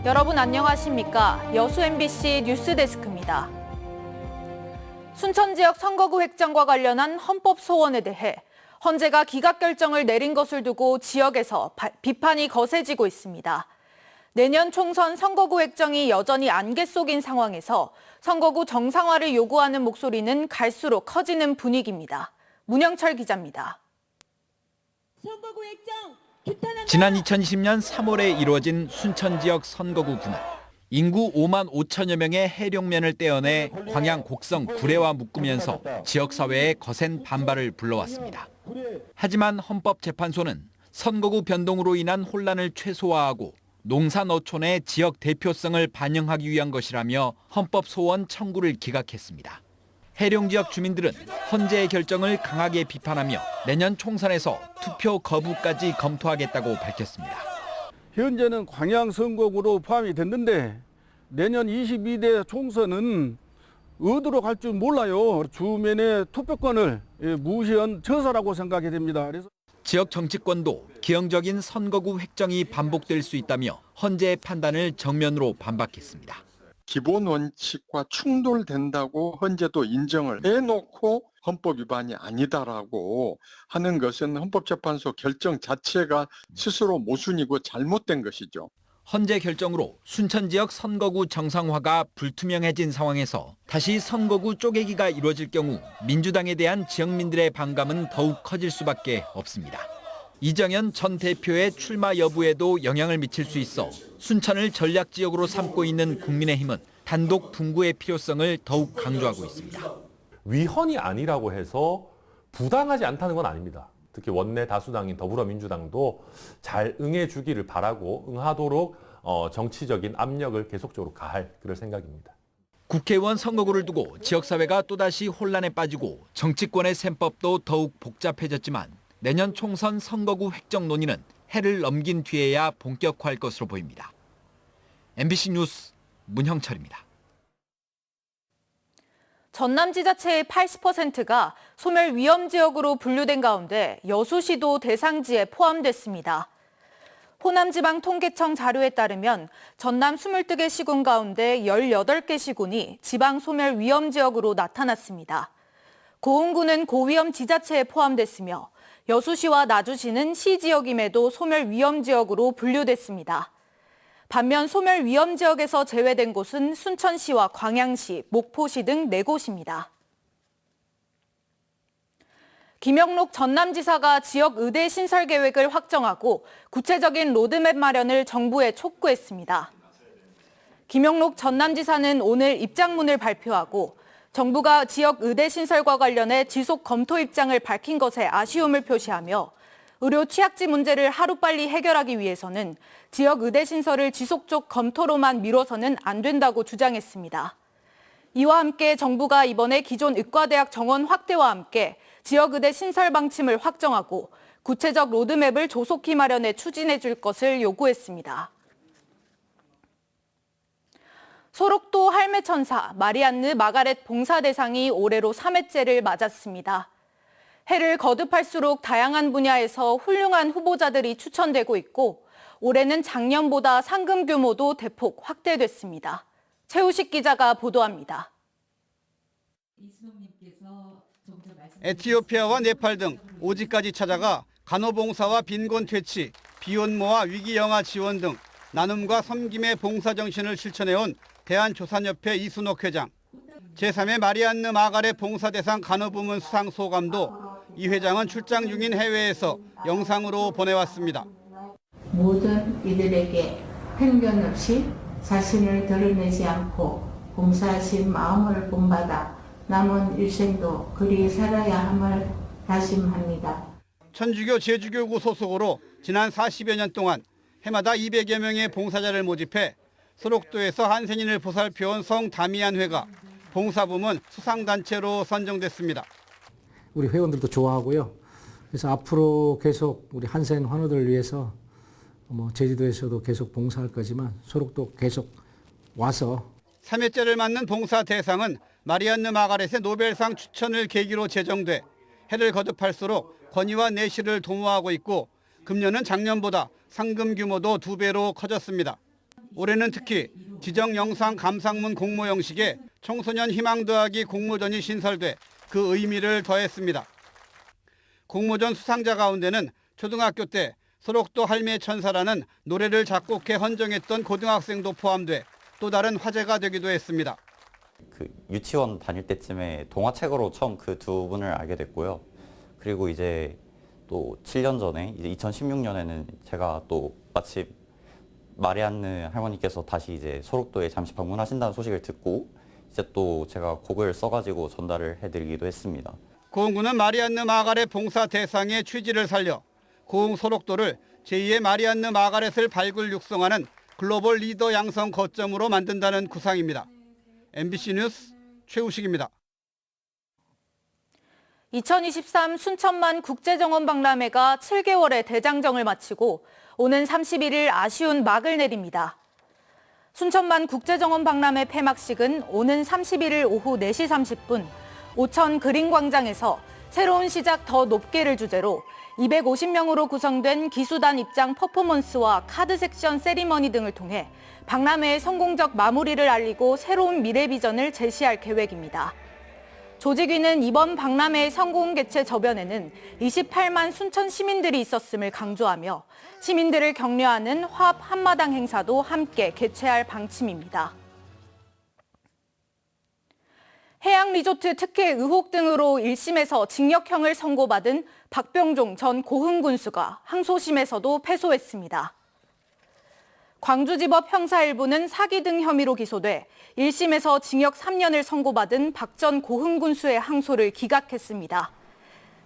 여러분 안녕하십니까? 여수 MBC 뉴스데스크입니다. 순천 지역 선거구 획정과 관련한 헌법 소원에 대해 헌재가 기각 결정을 내린 것을 두고 지역에서 비판이 거세지고 있습니다. 내년 총선 선거구 획정이 여전히 안개 속인 상황에서 선거구 정상화를 요구하는 목소리는 갈수록 커지는 분위기입니다. 문영철 기자입니다. 선거구 획정 규탄한다. 지난 2020년 3월에 이루어진 순천 지역 선거구 분할. 인구 5만 5천여 명의 해룡면을 떼어내 광양 곡성 구례와 묶으면서 지역사회에 거센 반발을 불러왔습니다. 하지만 헌법재판소는 선거구 변동으로 인한 혼란을 최소화하고 농산어촌의 지역 대표성을 반영하기 위한 것이라며 헌법 소원 청구를 기각했습니다. 해룡 지역 주민들은 헌재의 결정을 강하게 비판하며 내년 총선에서 투표 거부까지 검토하겠다고 밝혔습니다. 현재는 광양 선거구로 포함이 됐는데 내년 22대 총선은 어디로 갈 줄 몰라요. 주민의 투표권을 무시한 처사라고 생각이 됩니다. 그래서 지역 정치권도 기형적인 선거구 획정이 반복될 수 있다며 헌재의 판단을 정면으로 반박했습니다. 기본 원칙과 충돌된다고 헌재도 인정을 해놓고 헌법 위반이 아니다라고 하는 것은 헌법재판소 결정 자체가 스스로 모순이고 잘못된 것이죠. 헌재 결정으로 순천 지역 선거구 정상화가 불투명해진 상황에서 다시 선거구 쪼개기가 이루어질 경우 민주당에 대한 지역민들의 반감은 더욱 커질 수밖에 없습니다. 이정현 전 대표의 출마 여부에도 영향을 미칠 수 있어 순천을 전략 지역으로 삼고 있는 국민의힘은 단독 분구의 필요성을 더욱 강조하고 있습니다. 위헌이 아니라고 해서 부당하지 않다는 건 아닙니다. 특히 원내 다수당인 더불어민주당도 잘 응해주기를 바라고 응하도록 정치적인 압력을 계속적으로 가할 그럴 생각입니다. 국회의원 선거구를 두고 지역사회가 또다시 혼란에 빠지고 정치권의 셈법도 더욱 복잡해졌지만 내년 총선 선거구 획정 논의는 해를 넘긴 뒤에야 본격화할 것으로 보입니다. MBC 뉴스 문형철입니다. 전남지자체의 80%가 소멸 위험 지역으로 분류된 가운데 여수시도 대상지에 포함됐습니다. 호남지방통계청 자료에 따르면 전남 22개 시군 가운데 18개 시군이 지방 소멸 위험 지역으로 나타났습니다. 고흥군은 고위험 지자체에 포함됐으며 여수시와 나주시는 시지역임에도 소멸 위험 지역으로 분류됐습니다. 반면 소멸 위험 지역에서 제외된 곳은 순천시와 광양시, 목포시 등 4곳입니다. 김영록 전남지사가 지역 의대 신설 계획을 확정하고 구체적인 로드맵 마련을 정부에 촉구했습니다. 김영록 전남지사는 오늘 입장문을 발표하고 정부가 지역 의대 신설과 관련해 지속 검토 입장을 밝힌 것에 아쉬움을 표시하며 의료 취약지 문제를 하루빨리 해결하기 위해서는 지역 의대 신설을 지속적 검토로만 미뤄서는 안 된다고 주장했습니다. 이와 함께 정부가 이번에 기존 의과대학 정원 확대와 함께 지역 의대 신설 방침을 확정하고 구체적 로드맵을 조속히 마련해 추진해 줄 것을 요구했습니다. 소록도 할매천사 마리안느 마가렛 봉사대상이 올해로 3회째를 맞았습니다. 해를 거듭할수록 다양한 분야에서 훌륭한 후보자들이 추천되고 있고 올해는 작년보다 상금 규모도 대폭 확대됐습니다. 최우식 기자가 보도합니다. 에티오피아와 네팔 등 5지까지 찾아가 간호봉사와 빈곤 퇴치, 비혼모와 위기영아 지원 등 나눔과 섬김의 봉사정신을 실천해온 대한조산협회 이순옥 회장, 제3회 마리안느 마가렛 봉사대상 간호부문 수상 소감도 이 회장은 출장 중인 해외에서 영상으로 보내왔습니다. 모든 이들에게 편견 없이 자신을 드러내지 않고 봉사하신 마음을 본받아 남은 일생도 그리 살아야 함을 다짐합니다. 천주교 제주교구 소속으로 지난 40여 년 동안 해마다 200여 명의 봉사자를 모집해 소록도에서 한센인을 보살펴온 성다미안회가 봉사부문 수상단체로 선정됐습니다. 우리 회원들도 좋아하고요. 그래서 앞으로 계속 우리 한센 환우들을 위해서 제주도에서도 계속 봉사할 거지만 소록도 계속 와서 3회째를 맞는 봉사 대상은 마리안느 마가렛의 노벨상 추천을 계기로 제정돼 해를 거듭할수록 권위와 내실을 도모하고 있고 금년은 작년보다 상금 규모도 2배로 커졌습니다. 올해는 특히 지정 영상 감상문 공모 형식의 청소년 희망 더하기 공모전이 신설돼 그 의미를 더했습니다. 공모전 수상자 가운데는 초등학교 때 소록도 할매 천사라는 노래를 작곡해 헌정했던 고등학생도 포함돼 또 다른 화제가 되기도 했습니다. 그 유치원 다닐 때쯤에 동화책으로 처음 그 두 분을 알게 됐고요. 그리고 이제 또 7년 전에 이제 2016년에는 제가 또 마침 마리안느 할머니께서 다시 이제 소록도에 잠시 방문하신다는 소식을 듣고 이제 또 제가 곡을 써가지고 전달을 해드리기도 했습니다. 고흥군은 마리안느 마가렛 봉사 대상의 취지를 살려 고흥 소록도를 제2의 마리안느 마가렛을 발굴 육성하는 글로벌 리더 양성 거점으로 만든다는 구상입니다. MBC 뉴스 최우식입니다. 2023 순천만 국제정원 박람회가 7개월의 대장정을 마치고 오는 31일 아쉬운 막을 내립니다. 순천만 국제정원 박람회 폐막식은 오는 31일 오후 4시 30분 오천 그린광장에서 새로운 시작 더 높게를 주제로 250명으로 구성된 기수단 입장 퍼포먼스와 카드 섹션 세리머니 등을 통해 박람회의 성공적 마무리를 알리고 새로운 미래 비전을 제시할 계획입니다. 조직위는 이번 박람회의 성공 개최 저변에는 28만 순천 시민들이 있었음을 강조하며 시민들을 격려하는 화합 한마당 행사도 함께 개최할 방침입니다. 해양리조트 특혜 의혹 등으로 1심에서 징역형을 선고받은 박병종 전 고흥군수가 항소심에서도 패소했습니다. 광주지법 형사 1부는 사기 등 혐의로 기소돼 1심에서 징역 3년을 선고받은 박 전 고흥군수의 항소를 기각했습니다.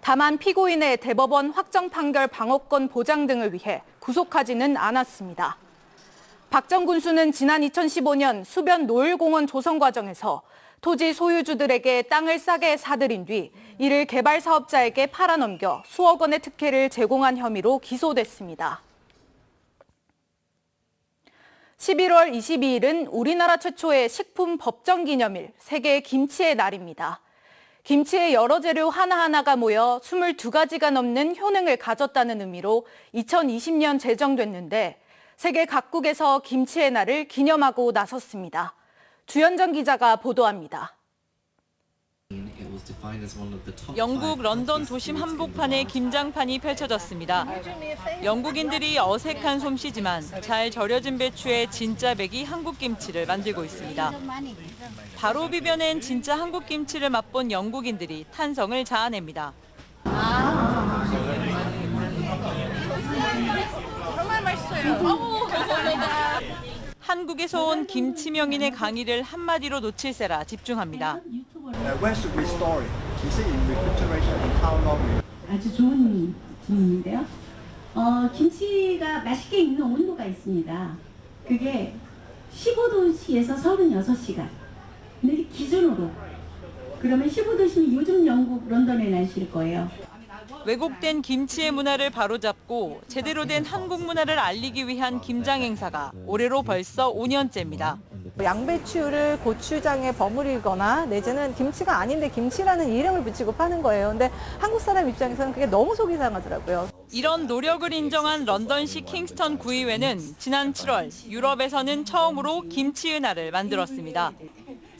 다만 피고인의 대법원 확정 판결 방어권 보장 등을 위해 구속하지는 않았습니다. 박 전 군수는 지난 2015년 수변 노을공원 조성 과정에서 토지 소유주들에게 땅을 싸게 사들인 뒤 이를 개발 사업자에게 팔아넘겨 수억 원의 특혜를 제공한 혐의로 기소됐습니다. 11월 22일은 우리나라 최초의 식품 법정 기념일, 세계 김치의 날입니다. 김치의 여러 재료 하나하나가 모여 22가지가 넘는 효능을 가졌다는 의미로 2020년 제정됐는데 세계 각국에서 김치의 날을 기념하고 나섰습니다. 주현정 기자가 보도합니다. 영국 런던 도심 한복판에 김장판이 펼쳐졌습니다. 영국인들이 어색한 솜씨지만 잘 절여진 배추에 진짜 백이 한국 김치를 만들고 있습니다. 바로 비벼낸 진짜 한국 김치를 맛본 영국인들이 탄성을 자아냅니다. 정말 맛있어요. 감사합니다. 한국에서 온 김치 명인의 강의를 한마디로 놓칠세라 집중합니다. 아주 좋은 질문인데요. 김치가 맛있게 익는 온도가 있습니다. 그게 15도씨에서 36시간. 근데 기준으로. 그러면 15도씨면 요즘 영국 런던의 날씨일 거예요. 왜곡된 김치의 문화를 바로잡고 제대로 된 한국 문화를 알리기 위한 김장 행사가 올해로 벌써 5년째입니다. 양배추를 고추장에 버무리거나 내지는 김치가 아닌데 김치라는 이름을 붙이고 파는 거예요. 근데 한국 사람 입장에서는 그게 너무 속이 상하더라고요. 이런 노력을 인정한 런던시 킹스턴 구의회는 지난 7월 유럽에서는 처음으로 김치의 날을 만들었습니다.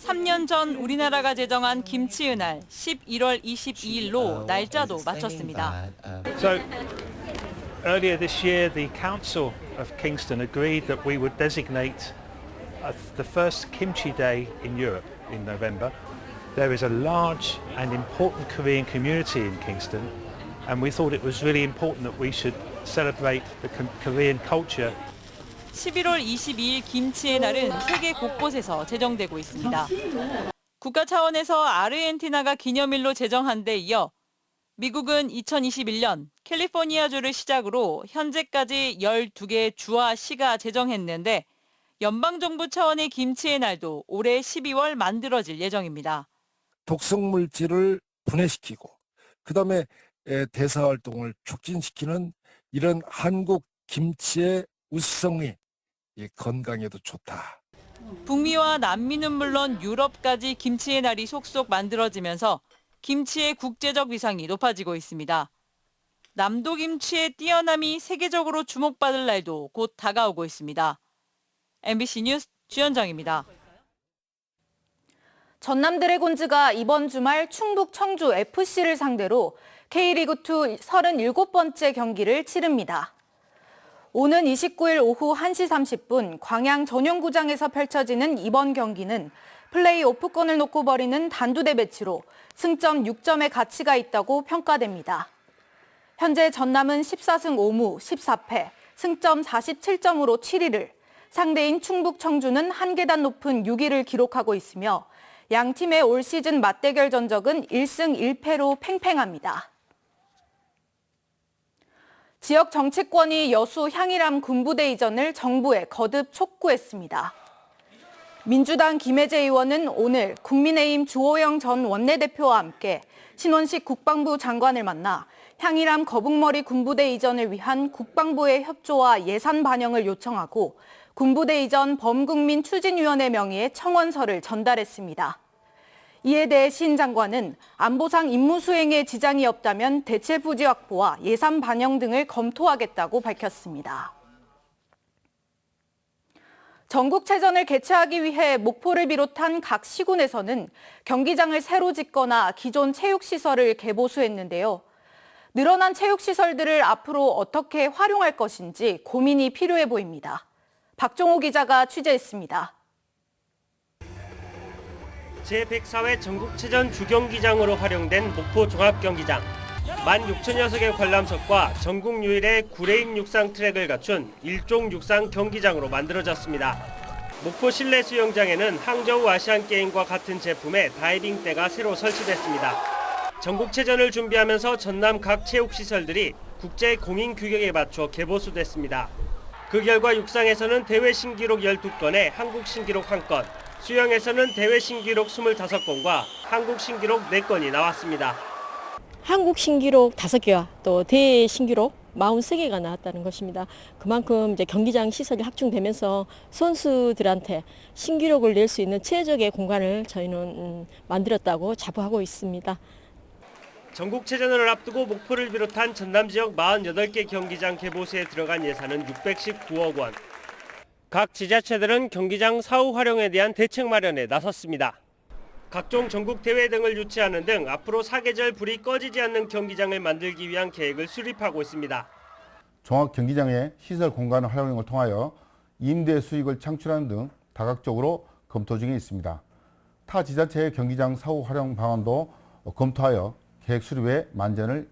3년 전 우리나라가 제정한 김치의 날 11월 22일로 날짜도 맞췄습니다. So, earlier this year, the Council of Kingston agreed that we would designate the first Kimchi Day in Europe in November. There is a large and important Korean community in Kingston, and we thought it was really important that we should celebrate the Korean culture. 11월 22일 김치의 날은 세계 곳곳에서 제정되고 있습니다. 국가 차원에서 아르헨티나가 기념일로 제정한 데 이어 미국은 2021년 캘리포니아주를 시작으로 현재까지 12개의 주와 시가 제정했는데 연방정부 차원의 김치의 날도 올해 12월 만들어질 예정입니다. 독성물질을 분해시키고 그다음에 대사활동을 촉진시키는 이런 한국 김치의 우수성이 건강에도 좋다. 북미와 남미는 물론 유럽까지 김치의 날이 속속 만들어지면서 김치의 국제적 위상이 높아지고 있습니다. 남도 김치의 뛰어남이 세계적으로 주목받을 날도 곧 다가오고 있습니다. MBC 뉴스 주현정입니다. 전남 드래곤즈가 이번 주말 충북 청주 FC를 상대로 K리그2 37번째 경기를 치릅니다. 오는 29일 오후 1시 30분 광양 전용구장에서 펼쳐지는 이번 경기는 플레이오프권을 놓고 벌이는 단두대 매치로 승점 6점의 가치가 있다고 평가됩니다. 현재 전남은 14승 5무 14패, 승점 47점으로 7위를, 상대인 충북 청주는 한 계단 높은 6위를 기록하고 있으며 양 팀의 올 시즌 맞대결 전적은 1승 1패로 팽팽합니다. 지역 정치권이 여수 향일암 군부대 이전을 정부에 거듭 촉구했습니다. 민주당 김혜재 의원은 오늘 국민의힘 주호영 전 원내대표와 함께 신원식 국방부 장관을 만나 향일암 거북머리 군부대 이전을 위한 국방부의 협조와 예산 반영을 요청하고 군부대 이전 범국민 추진위원회 명의의 청원서를 전달했습니다. 이에 대해 신 장관은 안보상 임무 수행에 지장이 없다면 대체 부지 확보와 예산 반영 등을 검토하겠다고 밝혔습니다. 전국체전을 개최하기 위해 목포를 비롯한 각 시군에서는 경기장을 새로 짓거나 기존 체육시설을 개보수했는데요. 늘어난 체육시설들을 앞으로 어떻게 활용할 것인지 고민이 필요해 보입니다. 박종호 기자가 취재했습니다. 제104회 전국체전 주경기장으로 활용된 목포 종합경기장. 16,000여 석의 관람석과 전국 유일의 구레인 육상 트랙을 갖춘 일종 육상 경기장으로 만들어졌습니다. 목포 실내 수영장에는 항저우 아시안게임과 같은 제품의 다이빙대가 새로 설치됐습니다. 전국체전을 준비하면서 전남 각 체육시설들이 국제 공인 규격에 맞춰 개보수됐습니다. 그 결과 육상에서는 대회 신기록 12건에 한국 신기록 1건, 수영에서는 대회 신기록 25건과 한국 신기록 4건이 나왔습니다. 한국 신기록 5개와 또 대회 신기록 43개가 나왔다는 것입니다. 그만큼 이제 경기장 시설이 확충되면서 선수들한테 신기록을 낼 수 있는 최적의 공간을 저희는 만들었다고 자부하고 있습니다. 전국체전을 앞두고 목포를 비롯한 전남 지역 48개 경기장 개보수에 들어간 예산은 619억 원. 각 지자체들은 경기장 사후 활용에 대한 대책 마련에 나섰습니다. 각종 전국 대회 등을 유치하는 등 앞으로 사계절 불이 꺼지지 않는 경기장을 만들기 위한 계획을 수립하고 있습니다. 종합 경기장의 시설 공간을 활용을 통하여 임대 수익을 창출하는 등 다각적으로 검토 중에 있습니다. 타 지자체의 경기장 사후 활용 방안도 검토하여 계획 수립에 만전을.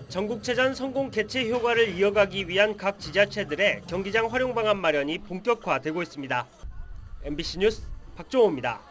전국체전 성공 개최 효과를 이어가기 위한 각 지자체들의 경기장 활용 방안 마련이 본격화되고 있습니다. MBC 뉴스 박종호입니다.